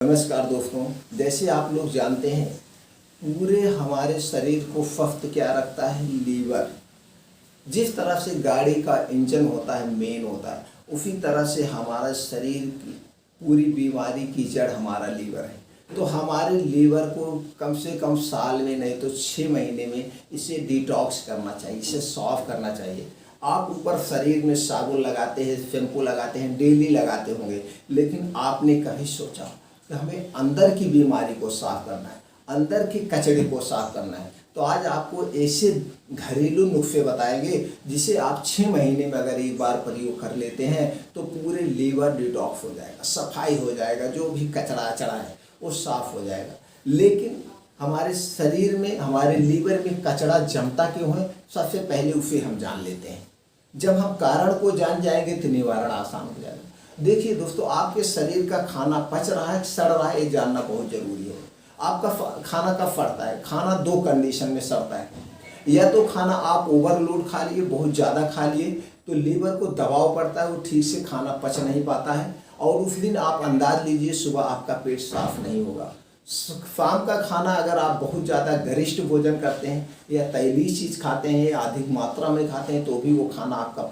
नमस्कार दोस्तों। जैसे आप लोग जानते हैं, पूरे हमारे शरीर को फक्त क्या रखता है? लीवर। जिस तरह से गाड़ी का इंजन होता है, मेन होता है, उसी तरह से हमारा शरीर की पूरी बीमारी की जड़ हमारा लीवर है। तो हमारे लीवर को कम से कम साल में नहीं तो 6 महीने में इसे डिटॉक्स करना चाहिए, इसे साफ करना चाहिए। आप ऊपर शरीर में साबुन लगाते हैं, शैम्पू लगाते हैं, डेली लगाते होंगे, लेकिन आपने कभी सोचा कि हमें अंदर की बीमारी को साफ करना है, अंदर के कचरे को साफ करना है? तो आज आपको ऐसे घरेलू नुस्खे बताएंगे जिसे आप 6 महीने में अगर एक बार प्रयोग कर लेते हैं तो पूरे लीवर डिटॉक्स हो जाएगा, सफाई हो जाएगा, जो भी कचरा अचड़ा है वो साफ हो जाएगा। लेकिन हमारे शरीर में, हमारे लीवर में कचरा जमता क्यों है? सबसे पहले उसे हम जान लेते हैं। जब हम कारण को जान जाएंगे तो निवारण आसान हो जाएगा। देखिए दोस्तों, आपके शरीर का खाना पच रहा है, सड़ रहा है, ये जानना बहुत जरूरी है। आपका खाना कब सड़ता है? खाना 2 कंडीशन में सड़ता है। या तो खाना आप ओवरलोड खा लिए, बहुत ज़्यादा खा लिए, तो लीवर को दबाव पड़ता है, वो ठीक से खाना पच नहीं पाता है, और उस दिन आप अंदाज लीजिए सुबह आपका पेट साफ नहीं होगा। शाम का खाना अगर आप बहुत ज़्यादा गरिष्ठ भोजन करते हैं या तैलीय चीज़ खाते हैं या अधिक मात्रा में खाते हैं, तो भी वो खाना आपका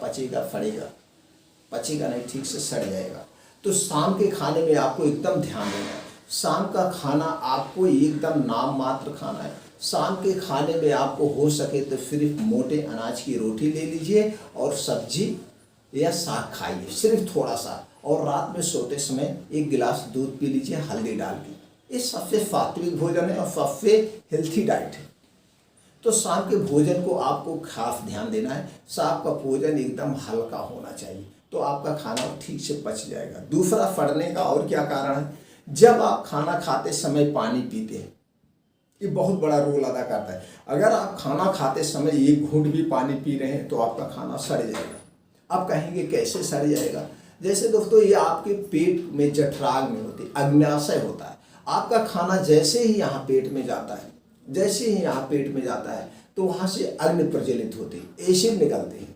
पचेगा नहीं, ठीक से सड़ जाएगा। तो शाम के खाने में आपको एकदम ध्यान देना है। शाम का खाना आपको एकदम नाम मात्र खाना है। शाम के खाने में आपको हो सके तो सिर्फ मोटे अनाज की रोटी ले लीजिए और सब्जी या साग खाइए, सिर्फ थोड़ा सा, और रात में सोते समय 1 गिलास दूध पी लीजिए हल्दी डाल के। ये सबसे सात्विक भोजन है और सबसे हेल्थी डाइट है। तो शाम के भोजन को आपको खास ध्यान देना है। शाम का भोजन एकदम हल्का होना चाहिए, तो आपका खाना ठीक से पच जाएगा। दूसरा, फटने का और क्या कारण है? जब आप खाना खाते समय पानी पीते हैं, ये बहुत बड़ा रोल अदा करता है। अगर आप खाना खाते समय 1 घूंट भी पानी पी रहे हैं तो आपका खाना सड़ जाएगा। आप कहेंगे कैसे सड़ जाएगा? जैसे दोस्तों, ये आपके पेट में जठराग्नि में होती है, अग्न्याशय होता है। आपका खाना जैसे ही यहाँ पेट में जाता है, जैसे ही यहाँ पेट में जाता है, तो वहाँ से अग्नि प्रज्वलित होती है, एसिड निकलते हैं,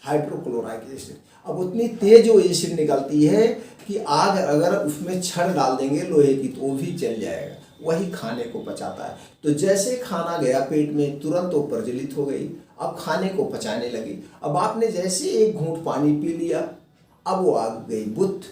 हाइड्रोक्लोराइक एसिड। अब उतनी तेज वो एसिड निकलती है कि आग अगर उसमें छड़ डाल देंगे लोहे की तो वो भी जल जाएगा, वही खाने को पचाता है। तो जैसे खाना गया पेट में, तुरंत वो प्रज्वलित हो गई, अब खाने को पचाने लगी। अब आपने जैसे 1 घूंट पानी पी लिया, अब वो आग गई बुत।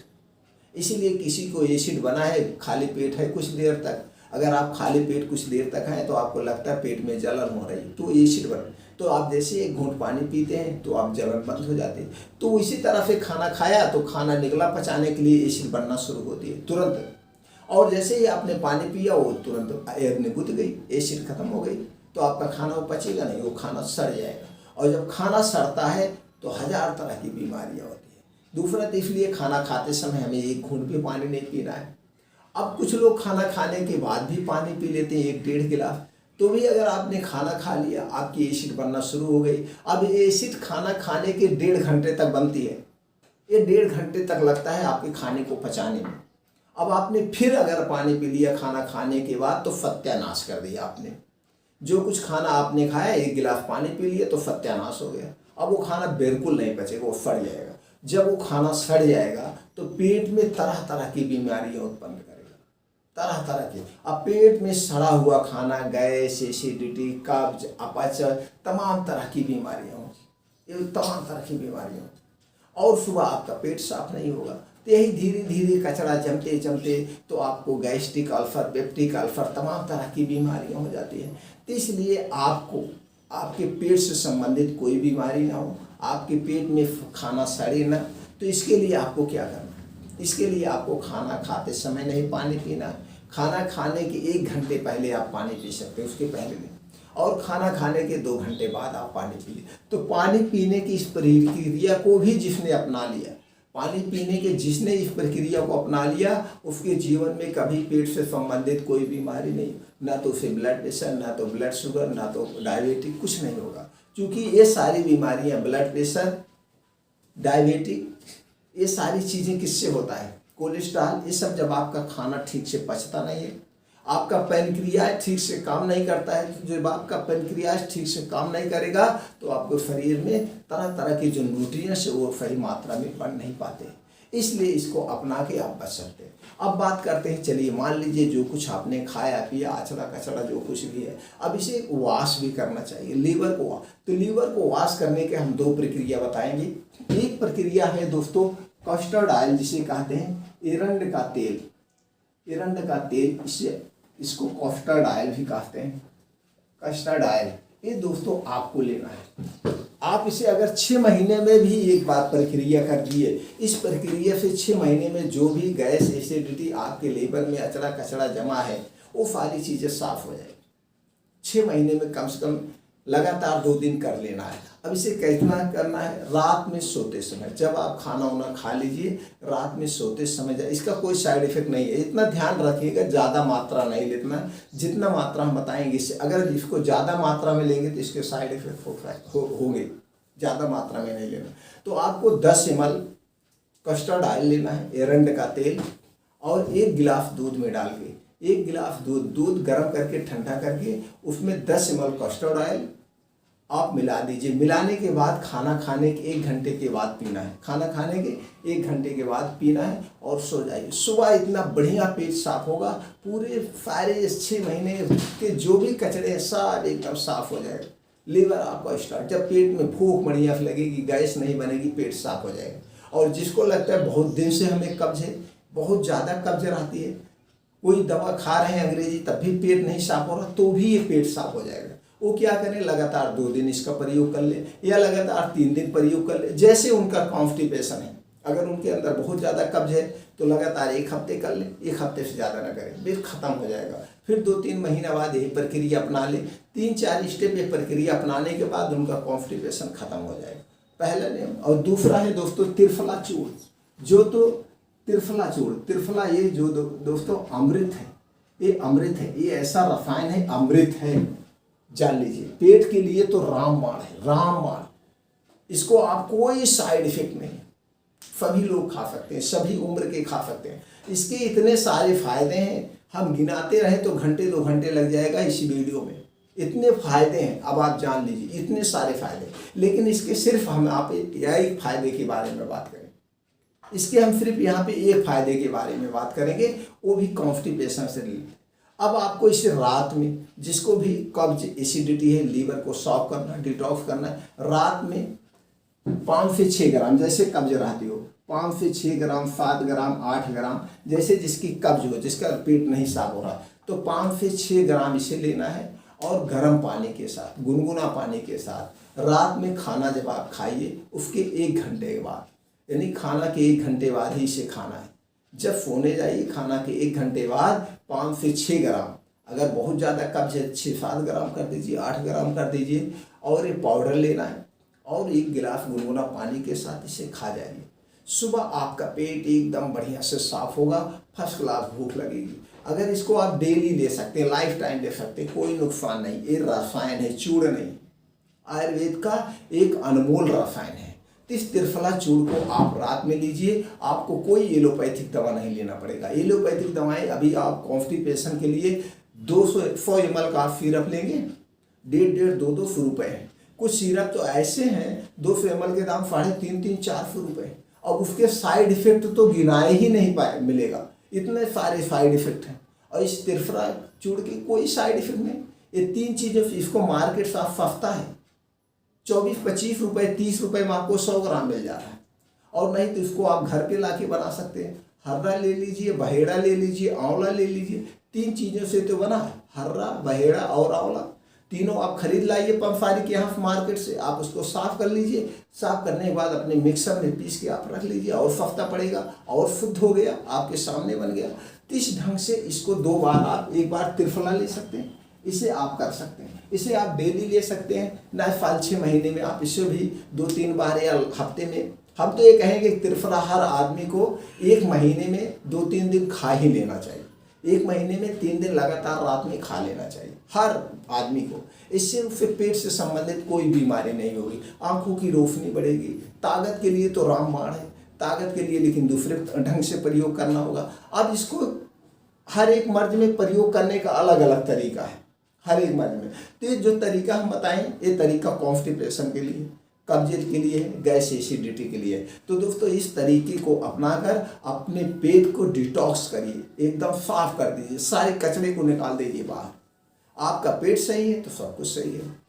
इसीलिए किसी को एसिड बना है, खाली पेट है कुछ देर तक, अगर आप खाली पेट कुछ देर तक हैं तो आपको लगता है पेट में जलन हो रही, तो एसिड बन, तो आप जैसे 1 घूंट पानी पीते हैं तो आप जलन बंद हो जाती है। तो इसी तरह से खाना खाया तो खाना निकला, पचाने के लिए एसिड बनना शुरू होती है तुरंत, और जैसे ही आपने पानी पिया वो तुरंत अग्नि बुझ गई, एसिड खत्म हो गई, तो आपका खाना वो पचेगा नहीं, वो खाना सड़ जाएगा। और जब खाना सड़ता है तो 1000 तरह की बीमारियाँ होती है। दूसरा, तो इसलिए खाना खाते समय हमें 1 घूंट भी पानी नहीं पीना है। अब कुछ लोग खाना खाने के बाद भी पानी पी लेते हैं 1-1.5 गिलास, तो भी अगर आपने खाना खा लिया, आपकी एसिड बनना शुरू हो गई। अब एसिड खाना खाने के 1.5 घंटे तक बनती है, ये 1.5 घंटे तक लगता है आपके खाने को पचाने में। अब आपने फिर अगर पानी पी लिया खाना खाने के बाद, तो सत्यानाश कर दिया आपने। जो कुछ खाना आपने खाया, 1 गिलास पानी पी लिया तो सत्यानाश हो गया। अब वो खाना बिल्कुल नहीं पचेगा, वो सड़ जाएगा। जब वो खाना सड़ जाएगा तो पेट में तरह तरह की बीमारियां उत्पन्न करेगा, तरह तरह की। अब पेट में सड़ा हुआ खाना गैस, एसिडिटी, कब्ज, अपच, तमाम तरह की बीमारियां होंगी, ये तमाम तरह की बीमारियां होंगी, और सुबह आपका पेट साफ नहीं होगा। तो यही धीरे धीरे कचरा जमते जमते तो आपको गैस्ट्रिक अल्सर, पेप्टिक अल्सर, तमाम तरह की बीमारियां हो जाती हैं। तो इसलिए आपको आपके पेट से संबंधित कोई बीमारी ना हो, आपके पेट में खाना सड़े ना, तो इसके लिए आपको क्या करना है? इसके लिए आपको खाना खाते समय नहीं पानी पीना। खाना खाने के 1 घंटे पहले आप पानी पी सकते हैं, उसके पहले नहीं, और खाना खाने के 2 घंटे बाद आप पानी पी लें। तो पानी पीने की इस प्रक्रिया को भी जिसने अपना लिया, पानी पीने के जिसने इस प्रक्रिया को अपना लिया, उसके जीवन में कभी पेट से संबंधित कोई बीमारी नहीं, ना तो उसे ब्लड प्रेशर, ना तो ब्लड शुगर, ना तो डायबिटिक, कुछ नहीं होगा। क्योंकि ये सारी बीमारियां, ब्लड प्रेशर, डायबिटिक, ये सारी चीज़ें किससे होता है? कोलेस्ट्रॉल, ये सब जब आपका खाना ठीक से पचता नहीं है, आपका पैनक्रियाज ठीक से काम नहीं करता है, तो जब आपका पैनक्रियाज ठीक से काम नहीं करेगा तो आपको शरीर में तरह तरह के जो न्यूट्रिएंट्स वो सही मात्रा में बन नहीं पाते। इसलिए इसको अपना के आप बच सकते हैं। अब बात करते हैं, चलिए मान लीजिए जो कुछ आपने खाया पिया आचरा कचरा जो कुछ भी है, अब इसे वॉश भी करना चाहिए लीवर को। तो लीवर को वॉश करने के हम दो प्रक्रिया बताएंगे। एक प्रक्रिया है दोस्तों कस्टर्ड ऑयल जिसे कहते हैं एरंड का तेल। एरंड का तेल इसको कस्टर्ड ऑयल भी कहते हैं। कस्टर्ड ऑयल ये दोस्तों आपको लेना है। आप इसे अगर 6 महीने में भी एक बार प्रक्रिया कर दिए, इस प्रक्रिया से 6 महीने में जो भी गैस एसिडिटी आपके लीवर में अचड़ा कचड़ा जमा है वो सारी चीज़ें साफ हो जाएगी। 6 महीने में कम से कम लगातार 2 दिन कर लेना है। अब इसे कितना करना है, रात में सोते समय, जब आप खाना वाना खा लीजिए रात में सोते समय। इसका कोई साइड इफेक्ट नहीं है, इतना ध्यान रखिएगा ज़्यादा मात्रा नहीं लेना, जितना मात्रा हम बताएंगे इससे अगर इसको ज़्यादा मात्रा में लेंगे तो इसके साइड इफेक्ट होंगे। ज़्यादा मात्रा में नहीं लेना। तो आपको 10 ml कस्टर्ड ऑयल लेना है, एरंड का तेल, और 1 गिलास दूध में डाल के, 1 गिलास दूध गर्म करके ठंडा करके उसमें 10 ml कस्टर्ड ऑयल आप मिला दीजिए। मिलाने के बाद खाना खाने के 1 घंटे के बाद पीना है। खाना खाने के 1 घंटे के बाद पीना है और सो जाइए। सुबह इतना बढ़िया पेट साफ होगा, पूरे सारे 6 महीने के जो भी कचरे हैं सब एकदम साफ हो जाएगा। लीवर आपका स्टार्ट, जब पेट में भूख बढ़िया लगेगी, गैस नहीं बनेगी, पेट साफ हो जाएगा। और जिसको लगता है बहुत दिन से हमें कब्ज है, बहुत ज़्यादा कब्ज रहती है, कोई दवा खा रहे हैं अंग्रेजी तब भी पेट नहीं साफ हो रहा, तो भी ये पेट साफ हो जाएगा। वो क्या करें, लगातार 2 दिन इसका प्रयोग कर ले या लगातार 3 दिन प्रयोग कर ले, जैसे उनका कॉन्स्टिपेशन है। अगर उनके अंदर बहुत ज़्यादा कब्ज है तो लगातार 1 हफ्ते कर ले, 1 हफ्ते से ज़्यादा ना करें, फिर खत्म हो जाएगा। फिर 2-3 महीना बाद यही प्रक्रिया अपना ले, 3-4 स्टेप ये प्रक्रिया अपनाने के बाद उनका कॉन्स्टिपेशन खत्म हो जाएगा, पहला नियम। और दूसरा है दोस्तों त्रिफला चूर्ण। जो तो त्रिफला चूर्ण, त्रिफला ये जो दोस्तों अमृत है, ये अमृत है, ये ऐसा रसायन है, अमृत है, जान लीजिए। पेट के लिए तो रामबाण है, रामबाण। इसको आप कोई साइड इफेक्ट नहीं, सभी लोग खा सकते हैं, सभी उम्र के खा सकते हैं। इसके इतने सारे फायदे हैं, हम गिनाते रहे तो घंटे 2 घंटे लग जाएगा इसी वीडियो में। इतने फायदे हैं, अब आप जान लीजिए इतने सारे फायदे। लेकिन इसके सिर्फ हम आप एक फायदे के बारे में बात करें, इसके हम सिर्फ यहाँ पे एक फायदे के बारे में बात करेंगे, वो भी कॉन्स्टिपेशन से रिलेटेड। अब आपको इसे रात में, जिसको भी कब्ज एसिडिटी है, लीवर को साफ करना, डिटॉक्स करना है, रात में 5 से 6 ग्राम, जैसे कब्ज रहती हो 5 से 6 ग्राम, 7 ग्राम, 8 ग्राम, जैसे जिसकी कब्ज हो, जिसका पेट नहीं साफ हो रहा, तो 5 से 6 ग्राम इसे लेना है। और गर्म पानी के साथ, गुनगुना पानी के साथ रात में खाना जब आप खाइए उसके 1 घंटे के बाद, यानी खाना के 1 घंटे बाद ही इसे खाना है। जब सोने जाइए खाना के 1 घंटे बाद 5 से 6 ग्राम, अगर बहुत ज़्यादा कब्ज है 6-7 ग्राम कर दीजिए, 8 ग्राम कर दीजिए। और ये पाउडर लेना है और 1 गिलास गुनगुना पानी के साथ इसे खा जाइए। सुबह आपका पेट एकदम बढ़िया से साफ होगा, फर्स्ट क्लास भूख लगेगी। अगर इसको आप डेली ले सकते हैं, लाइफ टाइम ले सकते हैं, कोई नुकसान नहीं। ये रसायन है, चूर्ण नहीं, आयुर्वेद का एक अनमोल रसायन है। इस त्रिफला चूर्ण को आप रात में लीजिए, आपको कोई एलोपैथिक दवा नहीं लेना पड़ेगा। एलोपैथिक दवाएं अभी आप कॉन्स्टिपेशन के लिए 100 ml का आप सिरप लेंगे, 150-200 रुपये है। कुछ सिरप तो ऐसे हैं 200 ml के दाम 350-400 रुपये, अब उसके साइड इफेक्ट तो गिनाए ही नहीं पाए मिलेगा, इतने सारे साइड इफेक्ट हैं। और इस त्रिफला चूर्ण के कोई साइड इफेक्ट नहीं। ये 3 चीज़ों से इसको मार्केट से सस्ता है, 24-25 रुपये, 30 रुपये में आपको 100 ग्राम मिल जा रहा है। और नहीं तो इसको आप घर पे लाके बना सकते हैं। हर्रा ले लीजिए, बहेड़ा ले लीजिए, आंवला ले लीजिए, 3 चीज़ों से तो बना है, हर्रा, बहेड़ा और आंवला। तीनों आप खरीद लाइए पंसारी के यहाँ मार्केट से, आप उसको साफ़ कर लीजिए। साफ़ करने के बाद अपने मिक्सर में पीस के आप रख लीजिए, और सस्ता पड़ेगा और शुद्ध हो गया, आपके सामने बन गया। तो इस ढंग से इसको 2 बार आप, एक बार त्रिफला ले सकते हैं, इसे आप कर सकते हैं। इसे आप डेली ले सकते हैं, ना 5-6 महीने में आप इसे भी 2-3 बार या हफ्ते में। हम तो ये कहेंगे त्रिफला हर आदमी को 1 महीने में 2-3 दिन खा ही लेना चाहिए। 1 महीने में 3 दिन लगातार रात में खा लेना चाहिए हर आदमी को। इससे उससे पेट से संबंधित कोई बीमारी नहीं होगी, आंखों की रोशनी बढ़ेगी। ताकत के लिए तो रामबाण है, ताकत के लिए, लेकिन दूसरे ढंग से प्रयोग करना होगा। अब इसको हर एक मर्ज में प्रयोग करने का अलग अलग तरीका है, हर एक मर्ज में। तो ये जो तरीका हम बताएं, ये तरीका कॉन्स्टिपेशन के लिए, कब्जियत के लिए है, गैस एसिडिटी के लिए है। तो दोस्तों इस तरीके को अपनाकर अपने पेट को डिटॉक्स करिए, एकदम साफ कर दीजिए, सारे कचरे को निकाल दीजिए बाहर। आपका पेट सही है तो सब कुछ सही है।